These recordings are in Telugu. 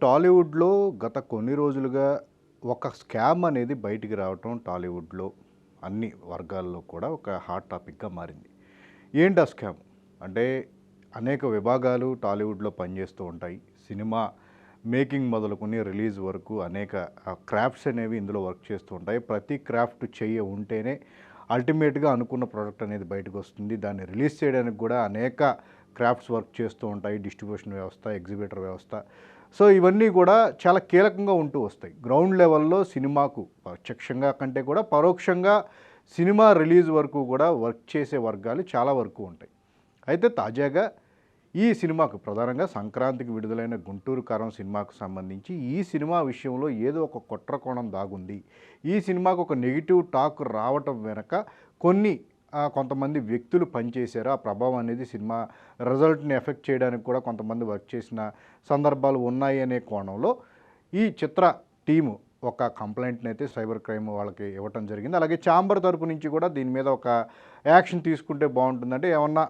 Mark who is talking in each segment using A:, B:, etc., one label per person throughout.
A: టాలీవుడ్‌లో గత కొన్ని రోజులుగా ఒక స్కామ్ అనేది బయటికి రావటం టాలీవుడ్‌లో అన్ని వర్గాల్లో కూడా ఒక హాట్ టాపిక్‌గా మారింది. ఏంటి ఆ స్కామ్? అంటే అనేక విభాగాలు టాలీవుడ్‌లో పనిచేస్తూ ఉంటాయి. సినిమా మేకింగ్ మొదలుకొని రిలీజ్ వరకు అనేక క్రాఫ్ట్స్ అనేవి ఇందులో వర్క్ చేస్తూ ఉంటాయి. ప్రతి క్రాఫ్ట్ ఉంటేనే అల్టిమేట్‌గా అనుకున్న ప్రోడక్ట్ అనేది బయటకొస్తుంది. దాన్ని రిలీజ్ చేయడానికి కూడా అనేక క్రాఫ్ట్స్ వర్క్ చేస్తూ ఉంటాయి. డిస్ట్రిబ్యూషన్ వ్యవస్థ, ఎగ్జిబిటర్ వ్యవస్థ. సో, ఇవన్నీ కూడా చాలా కీలకంగా ఉంటూ వస్తాయి. గ్రౌండ్ లెవెల్‌లో సినిమాకు ప్రత్యక్షంగా కంటే కూడా పరోక్షంగా సినిమా రిలీజ్ వరకు కూడా వర్క్ చేసే వర్గాలు చాలా వరకు ఉంటాయి. అయితే తాజాగా ఈ సినిమాకు ప్రధానంగా సంక్రాంతికి విడుదలైన 'గుంటూరు కారం' సినిమాకు సంబంధించి ఈ సినిమా విషయంలో ఏదో ఒక కుట్ర కోణం దాగుంది. ఈ సినిమాకు ఒక నెగెటివ్ టాక్ రావటం వెనక కొన్ని కొంతమంది వ్యక్తులు పనిచేశారు. ఆ ప్రభావం అనేది సినిమా రిజల్ట్‌ని ఎఫెక్ట్ చేయడానికి కూడా కొంతమంది వర్క్ చేసిన సందర్భాలు ఉన్నాయి అనే కోణంలో ఈ చిత్ర టీము ఒక కంప్లెయింట్‌ని అయితే సైబర్ క్రైమ్ వాళ్ళకి ఇవ్వటం జరిగింది. అలాగే ఛాంబర్ తరపు నుంచి కూడా దీని మీద ఒక యాక్షన్ తీసుకుంటే బాగుంటుంది. అంటే ఏమన్నా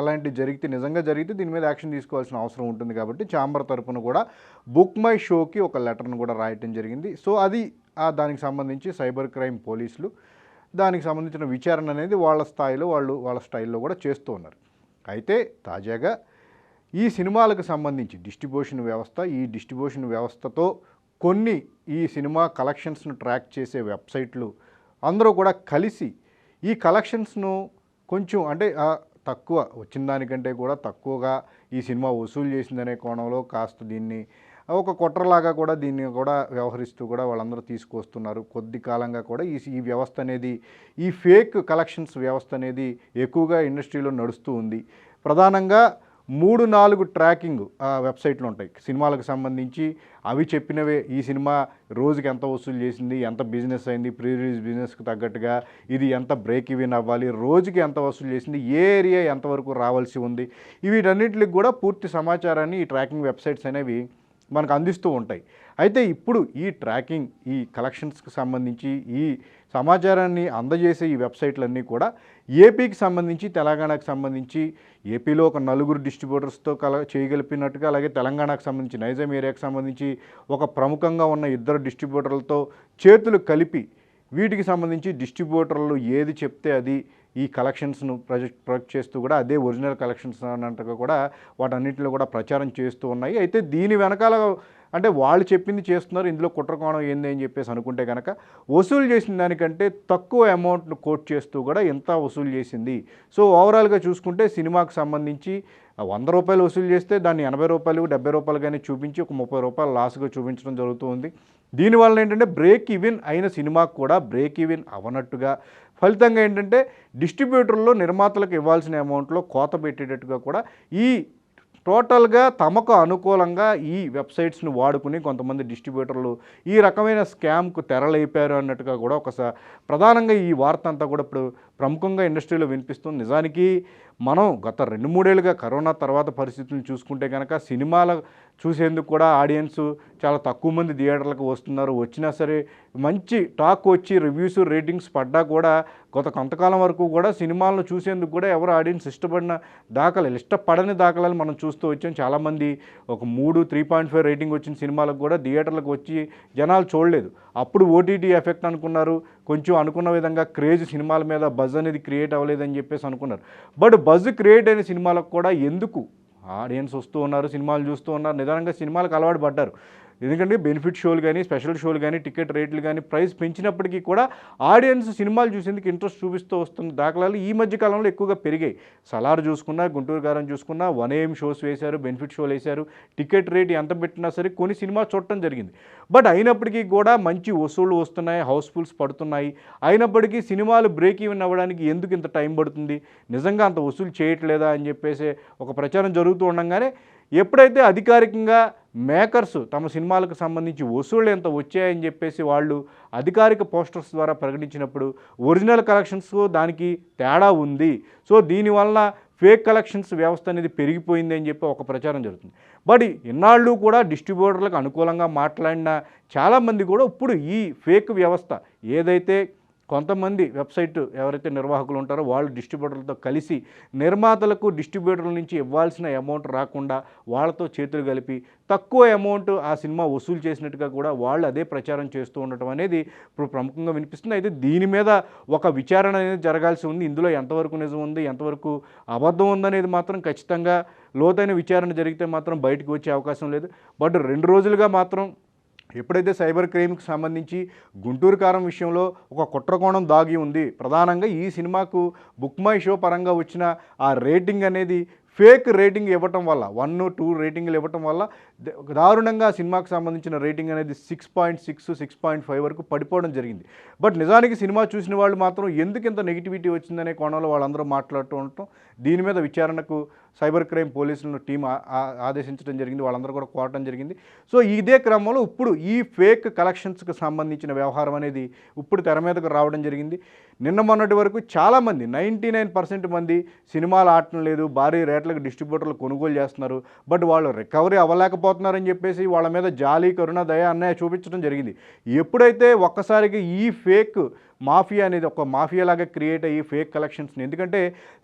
A: ఎలాంటివి జరిగితే నిజంగా జరిగితే దీని మీద యాక్షన్ తీసుకోవాల్సిన అవసరం ఉంటుంది కాబట్టి ఛాంబర్ తరపున కూడా బుక్ మై షోకి ఒక లెటర్‌ను కూడా రాయటం జరిగింది. సో, అది దానికి సంబంధించి సైబర్ క్రైమ్ పోలీసులు దానికి సంబంధించిన విచారణ అనేది వాళ్ళ స్థాయిలో వాళ్ళ స్టైల్‌లో కూడా చేస్తూ ఉన్నారు. అయితే తాజాగా ఈ సినిమాలకు సంబంధించి ఈ డిస్ట్రిబ్యూషన్ వ్యవస్థతో కొన్ని ఈ సినిమా కలెక్షన్స్‌ను ట్రాక్ చేసే వెబ్‌సైట్లు అందరూ కూడా కలిసి ఈ కలెక్షన్స్‌ను కొంచెం అంటే తక్కువ వచ్చిన దానికంటే కూడా తక్కువగా ఈ సినిమా వసూలు చేసిందనే కోణంలో కాస్త దీన్ని ఒక కుట్రలాగా కూడా దీన్ని కూడా వ్యవహరిస్తూ కూడా వాళ్ళందరూ తీసుకొస్తున్నారు. కొద్ది కాలంగా కూడా ఈ వ్యవస్థ అనేది ఈ ఫేక్ కలెక్షన్స్ వ్యవస్థ అనేది ఎక్కువగా ఇండస్ట్రీలో నడుస్తూ ఉంది. ప్రధానంగా 3, 4 ట్రాకింగ్ వెబ్‌సైట్లు ఉంటాయి. సినిమాలకు సంబంధించి అవి చెప్పినవే ఈ సినిమా రోజుకి ఎంత వసూలు చేసింది, ఎంత బిజినెస్ అయింది, ప్రీ రిలీజ్ బిజినెస్‌కి తగ్గట్టుగా ఇది ఎంత బ్రేక్ ఈవెన్ అవ్వాలి, రోజుకి ఎంత వసూలు చేసింది, ఏ ఏరియా ఎంతవరకు రావాల్సి ఉంది, వీటన్నిటికి కూడా పూర్తి సమాచారాన్ని ఈ ట్రాకింగ్ వెబ్‌సైట్స్ అనేవి మనకు అందిస్తూ ఉంటాయి. అయితే ఇప్పుడు ఈ కలెక్షన్స్‌కి సంబంధించి ఈ సమాచారాన్ని అందజేసే ఈ వెబ్‌సైట్లన్నీ కూడా ఏపీకి సంబంధించి, తెలంగాణకు సంబంధించి ఏపీలో ఒక 4 డిస్ట్రిబ్యూటర్స్‌తో చేయగలిపినట్టుగా, అలాగే తెలంగాణకు సంబంధించి నైజాం ఏరియాకి సంబంధించి ఒక ప్రముఖంగా ఉన్న 2 డిస్ట్రిబ్యూటర్లతో చేతులు కలిపి వీటికి సంబంధించి డిస్ట్రిబ్యూటర్లు ఏది చెప్తే అది ఈ కలెక్షన్స్‌ను ప్రొజెక్ట్ చేస్తూ కూడా అదే ఒరిజినల్ కలెక్షన్స్ అన్నట్టుగా కూడా వాటన్నిటిలో కూడా ప్రచారం చేస్తూ ఉన్నాయి. అయితే దీని వెనకాల అంటే వాళ్ళు చెప్పింది చేస్తున్నారు, ఇందులో కుట్ర కోణం ఏంది అని చెప్పేసి అనుకుంటే కనుక వసూలు చేసిన దానికంటే తక్కువ అమౌంట్ను కోట్ చేస్తూ కూడా ఎంత వసూలు చేసింది. సో, ఓవరాల్గా చూసుకుంటే సినిమాకు సంబంధించి ₹100 వసూలు చేస్తే దాన్ని ₹80, ₹70 కానీ చూపించి ఒక ₹30 లాస్‌గా చూపించడం జరుగుతూ ఉంది. దీనివల్ల ఏంటంటే బ్రేక్ ఈవెన్ అయిన సినిమాకు కూడా బ్రేక్ ఈవెన్ అవ్వనట్టుగా, ఫలితంగా ఏంటంటే డిస్ట్రిబ్యూటర్లు నిర్మాతలకు ఇవ్వాల్సిన అమౌంట్లో కోత పెట్టేటట్టుగా కూడా ఈ టోటల్గా తమకు అనుకూలంగా ఈ వెబ్‌సైట్స్‌ని వాడుకుని కొంతమంది డిస్ట్రిబ్యూటర్లు ఈ రకమైన స్కామ్‌కు తెరలేపారు అన్నట్టుగా కూడా ప్రధానంగా ఈ వార్త అంతా కూడా ఇప్పుడు ప్రముఖంగా ఇండస్ట్రీలో వినిపిస్తుంది. నిజానికి మనం గత 2, 3 ఏళ్లుగా కరోనా తర్వాత పరిస్థితులను చూసుకుంటే కనుక సినిమాలు చూసేందుకు కూడా ఆడియన్స్ చాలా తక్కువ మంది థియేటర్లకు వస్తున్నారు. వచ్చినా సరే మంచి టాక్ వచ్చి రివ్యూస్, రేటింగ్స్ పడ్డా కూడా కొంతకాలం వరకు కూడా సినిమాలను చూసేందుకు కూడా ఎవరు ఆడియన్స్ ఇష్టపడని దాఖలాలు మనం చూస్తూ వచ్చాం. చాలామంది ఒక 3.5 రేటింగ్ వచ్చిన సినిమాలకు కూడా థియేటర్లకు వచ్చి జనాలు చూడలేదు. అప్పుడు ఓటీటీ ఎఫెక్ట్ అనుకున్నారు. కొంచెం అనుకున్న విధంగా క్రేజ్ సినిమాల మీద బజ్ అనేది క్రియేట్ అవ్వలేదని చెప్పేసి అనుకున్నారు. బట్ బజ్ క్రియేట్ అయిన సినిమాలకు కూడా ఎందుకు ఆడియన్స్ వస్తూ ఉన్నారు, సినిమాలు చూస్తూ ఉన్నారు, నిదానంగా సినిమాలకు అలవాటు పడ్డారు. ఎందుకంటే బెనిఫిట్ షోలు కానీ, స్పెషల్ షోలు కానీ, టికెట్ రేట్లు కానీ ప్రైస్ పెంచినప్పటికీ కూడా ఆడియన్స్ సినిమాలు చూసేందుకు ఇంట్రెస్ట్ చూపిస్తూ వస్తున్న దాఖలాలు ఈ మధ్య కాలంలో ఎక్కువగా పెరిగాయి. సలార్ చూసుకున్నా, గుంటూరు కారం చూసుకున్నా 1AM షోస్ వేశారు, బెనిఫిట్ షోలు వేశారు. టికెట్ రేట్ ఎంత పెట్టినా సరే కొన్ని సినిమా చూడటం జరిగింది. బట్ అయినప్పటికీ కూడా మంచి వసూళ్లు వస్తున్నాయి, హౌస్ఫుల్స్ పడుతున్నాయి. అయినప్పటికీ సినిమాలు బ్రేక్ ఈవెన్ అవ్వడానికి ఎందుకు ఇంత టైం పడుతుంది, నిజంగా అంత వసూలు చేయట్లేదా అని చెప్పేసి ఒక ప్రచారం జరుగుతూ ఉండగానే ఎప్పుడైతే అధికారికంగా మేకర్స్ తమ సినిమాలకు సంబంధించి వసూళ్ళు ఎంత వచ్చాయని చెప్పేసి వాళ్ళు అధికారిక పోస్టర్స్ ద్వారా ప్రకటించినప్పుడు ఒరిజినల్ కలెక్షన్స్ దానికి తేడా ఉంది. సో, దీనివల్ల ఫేక్ కలెక్షన్స్ వ్యవస్థ అనేది పెరిగిపోయింది అని చెప్పి ఒక ప్రచారం జరుగుతుంది. బట్ ఇన్నాళ్ళు కూడా డిస్ట్రిబ్యూటర్లకు అనుకూలంగా మాట్లాడిన చాలామంది కూడా ఇప్పుడు ఈ ఫేక్ వ్యవస్థ ఏదైతే కొంతమంది వెబ్సైట్ ఎవరైతే నిర్వాహకులు ఉంటారో వాళ్ళు డిస్ట్రిబ్యూటర్లతో కలిసి నిర్మాతలకు డిస్ట్రిబ్యూటర్ల నుంచి ఇవ్వాల్సిన అమౌంట్ రాకుండా వాళ్ళతో చేతులు కలిపి తక్కువ అమౌంట్ ఆ సినిమా వసూలు చేసినట్టుగా కూడా వాళ్ళు అదే ప్రచారం చేస్తూ ఉండటం అనేది ఇప్పుడు ప్రముఖంగా వినిపిస్తుంది. అయితే దీని మీద ఒక విచారణ అనేది జరగాల్సి ఉంది. ఇందులో ఎంతవరకు నిజం ఉంది, ఎంతవరకు అబద్ధం ఉందనేది మాత్రం ఖచ్చితంగా లోతైన విచారణ జరిగితే మాత్రం బయటకు వచ్చే అవకాశం లేదు. బట్ 2 రోజులుగా మాత్రం ఎప్పుడైతే సైబర్ క్రైమ్కి సంబంధించి గుంటూరు కారం విషయంలో ఒక కుట్రకోణం దాగి ఉంది. ప్రధానంగా ఈ సినిమాకు బుక్ మై షో పరంగా వచ్చిన ఆ రేటింగ్ అనేది ఫేక్ రేటింగ్ ఇవ్వటం వల్ల 1, 2 రేటింగ్లు ఇవ్వటం వల్ల దారుణంగా సినిమాకు సంబంధించిన రేటింగ్ అనేది 6.6, 6.5 వరకు పడిపోవడం జరిగింది. బట్ నిజానికి సినిమా చూసిన వాళ్ళు మాత్రం ఎందుకు ఇంత నెగిటివిటీ వచ్చిందనే కోణంలో వాళ్ళందరూ మాట్లాడుతూ ఉండటం, దీని మీద విచారణకు సైబర్ క్రైమ్ పోలీసులను టీం ఆదేశించడం జరిగింది. వాళ్ళందరూ కూడా కోరటం జరిగింది. సో ఇదే క్రమంలో ఇప్పుడు ఈ ఫేక్ కలెక్షన్స్కి సంబంధించిన వ్యవహారం అనేది ఇప్పుడు తెర మీదకు రావడం జరిగింది. నిన్న మొన్నటి వరకు చాలామంది 99% మంది సినిమాలు ఆడటం లేదు, భారీ రేట్లకు డిస్ట్రిబ్యూటర్లు కొనుగోలు చేస్తున్నారు, బట్ వాళ్ళు రికవరీ అవ్వలేకపోతున్నారని చెప్పేసి వాళ్ళ మీద జాలి, కరుణ, దయ, అన్నయ్య చూపించడం జరిగింది. ఎప్పుడైతే ఒక్కసారిగా ఈ ఫేక్ మాఫియా అనేది ఒక మాఫియాలాగా క్రియేట్ అయ్యి ఫేక్ కలెక్షన్స్ని, ఎందుకంటే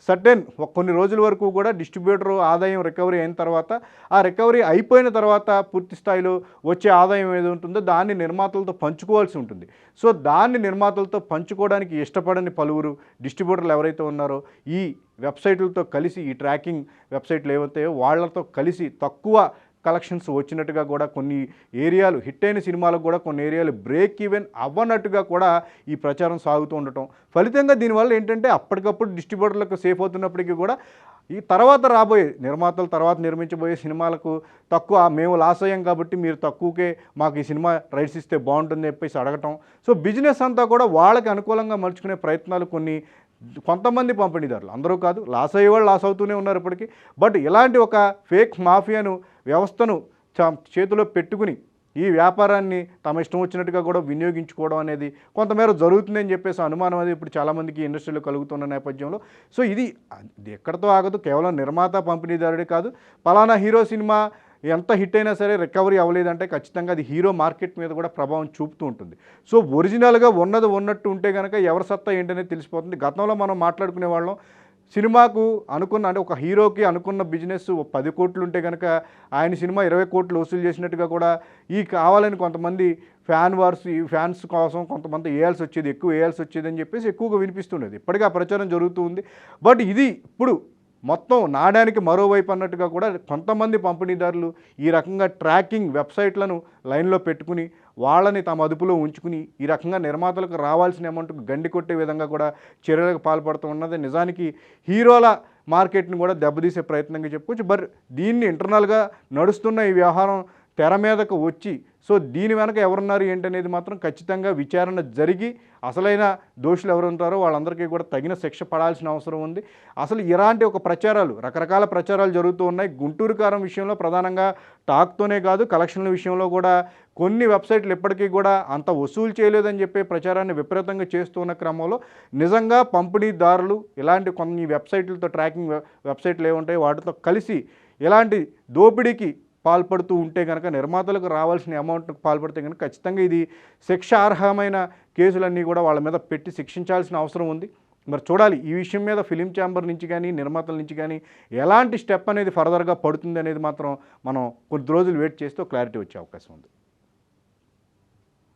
A: సర్టెన్ కొన్ని రోజుల వరకు కూడా డిస్ట్రిబ్యూటర్ ఆదాయం రికవరీ అయిన తర్వాత ఆ రికవరీ అయిపోయిన తర్వాత పూర్తి స్థాయిలో వచ్చే ఆదాయం ఏది ఉంటుందో దాన్ని నిర్మాతలతో పంచుకోవాల్సి ఉంటుంది. సో దాన్ని నిర్మాతలతో పంచుకోవడానికి ఇష్టపడని పలువురు డిస్ట్రిబ్యూటర్లు ఎవరైతే ఉన్నారో ఈ వెబ్సైట్లతో కలిసి, ఈ ట్రాకింగ్ వెబ్సైట్లు ఏవైతాయో వాళ్ళతో కలిసి తక్కువ కలెక్షన్స్ వచ్చినట్టుగా కూడా కొన్ని ఏరియాలు, హిట్ అయిన సినిమాలకు కూడా కొన్ని ఏరియాలు బ్రేక్ ఈవెన్ అవ్వనట్టుగా కూడా ఈ ప్రచారం సాగుతూ ఉండటం, ఫలితంగా దీనివల్ల ఏంటంటే అప్పటికప్పుడు డిస్ట్రిబ్యూటర్లకు సేఫ్ అవుతున్నప్పటికీ కూడా ఈ తర్వాత రాబోయే నిర్మాతలు తర్వాత నిర్మించబోయే సినిమాలకు తక్కువ, మేము లాస్ అయ్యాం కాబట్టి మీరు తక్కువకే మాకు ఈ సినిమా రైట్స్ ఇస్తే బాగుంటుందని చెప్పేసి అడగటం. సో బిజినెస్ అంతా కూడా వాళ్ళకి అనుకూలంగా మలుచుకునే ప్రయత్నాలు కొంతమంది పంపిణీదారులు, అందరూ కాదు, లాస్ అయ్యేవాళ్ళు లాస్ అవుతూనే ఉన్నారు ఇప్పటికీ. బట్ ఇలాంటి ఒక ఫేక్ మాఫియాను వ్యవస్థను చేతిలో పెట్టుకుని ఈ వ్యాపారాన్ని తమ ఇష్టం వచ్చినట్టుగా కూడా వినియోగించుకోవడం అనేది కొంతమేర జరుగుతుందని చెప్పేసి అనుమానం అనేది ఇప్పుడు చాలామందికి ఇండస్ట్రీలో కలుగుతున్న నేపథ్యంలో సో ఇది ఎక్కడితో ఆగదు. కేవలం నిర్మాత పంపిణీదారుడే కాదు, పలానా హీరో సినిమా ఎంత హిట్ అయినా సరే రికవరీ అవ్వలేదంటే ఖచ్చితంగా అది హీరో మార్కెట్ మీద కూడా ప్రభావం చూపుతూ ఉంటుంది. సో ఒరిజినల్గా ఉన్నది ఉన్నట్టు ఉంటే కనుక ఎవరి సత్తా ఏంటనేది తెలిసిపోతుంది. గతంలో మనం మాట్లాడుకునే వాళ్ళం, సినిమాకు అనుకున్న, అంటే ఒక హీరోకి అనుకున్న బిజినెస్ 10 కోట్లు ఉంటే కనుక ఆయన సినిమా 20 కోట్లు వసూలు చేసినట్టుగా కూడా ఈ కావాలని కొంతమంది ఫ్యాన్స్ కోసం కొంతమంది వేయాల్సి వచ్చేది, ఎక్కువ వేయాల్సి వచ్చేది అని చెప్పేసి ఎక్కువగా వినిపిస్తుండేది. ఇప్పటికీ ఆ ప్రచారం జరుగుతూ ఉంది. బట్ ఇది ఇప్పుడు మొత్తం నాణ్యానికి మరోవైపు అన్నట్టుగా కూడా కొంతమంది పంపిణీదారులు ఈ రకంగా ట్రాకింగ్ వెబ్సైట్లను లైన్లో పెట్టుకుని వాళ్ళని తమ అదుపులో ఉంచుకుని ఈ రకంగా నిర్మాతలకు రావాల్సిన అమౌంట్కు గండి కొట్టే విధంగా కూడా చర్యలకు పాల్పడుతూ ఉన్నది నిజానికి హీరోల మార్కెట్ని కూడా దెబ్బతీసే ప్రయత్నంగా చెప్పుకోవచ్చు. బట్ దీన్ని ఇంటర్నల్గా నడుస్తున్న ఈ వ్యవహారం తెర మీదకు వచ్చి సో దీని వెనక ఎవరున్నారు ఏంటనేది మాత్రం ఖచ్చితంగా విచారణ జరిగి అసలైన దోషులు ఎవరు ఉంటారో వాళ్ళందరికీ కూడా తగిన శిక్ష పడాల్సిన అవసరం ఉంది. అసలు ఇలాంటి ఒక ప్రచారాలు, రకరకాల ప్రచారాలు జరుగుతూ ఉన్నాయి. గుంటూరు కారం విషయంలో ప్రధానంగా టాక్తోనే కాదు, కలెక్షన్ల విషయంలో కూడా కొన్ని వెబ్సైట్లు ఇప్పటికీ కూడా అంత వసూలు చేయలేదని చెప్పే ప్రచారాన్ని విపరీతంగా చేస్తున్న క్రమంలో నిజంగా పంపిణీదారులు ఇలాంటి కొన్ని వెబ్సైట్లతో, ట్రాకింగ్ వెబ్సైట్లు ఏముంటాయో వాటితో కలిసి ఇలాంటి దోపిడీకి పాల్పడుతూ ఉంటే కనుక, నిర్మాతలకు రావాల్సిన అమౌంట్కి పాల్పడితే కనుక ఖచ్చితంగా ఇది శిక్షార్హమైన కేసులన్నీ కూడా వాళ్ళ మీద పెట్టి శిక్షించాల్సిన అవసరం ఉంది. మరి చూడాలి ఈ విషయం మీద ఫిలిం ఛాంబర్ నుంచి కానీ నిర్మాతల నుంచి కానీ ఎలాంటి స్టెప్ అనేది ఫర్దర్గా పడుతుంది అనేది మాత్రం మనం కొద్ది రోజులు వెయిట్ చేస్తే క్లారిటీ వచ్చే అవకాశం ఉంది.